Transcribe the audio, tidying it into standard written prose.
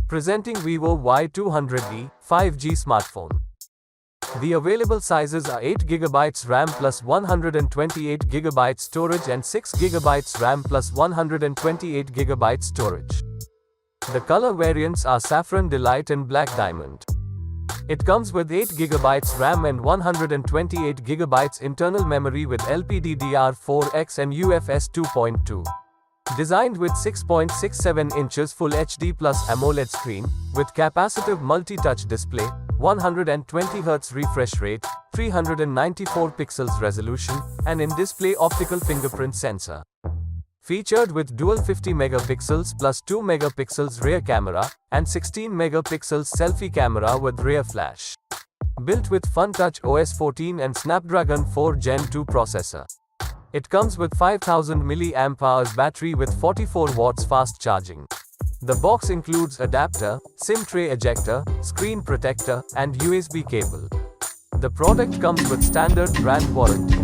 Presenting Vivo Y200e 5G smartphone. The available sizes are 8GB RAM plus 128GB storage and 6GB RAM plus 128GB storage. The color variants are Saffron Delight and Black Diamond. It comes with 8GB RAM and 128GB internal memory with LPDDR4X and UFS 2.2. Designed with 6.67 inches Full HD Plus AMOLED screen, with capacitive multi-touch display, 120Hz refresh rate, 394 pixels resolution, and in-display optical fingerprint sensor. Featured with dual 50 megapixels plus 2 megapixels rear camera, and 16 megapixels selfie camera with rear flash. Built with FunTouch OS 14 and Snapdragon 4 Gen 2 processor. It comes with 5000 mAh battery with 44 watts fast charging. The box includes adapter, SIM tray ejector, screen protector, and USB cable. The product comes with standard brand warranty.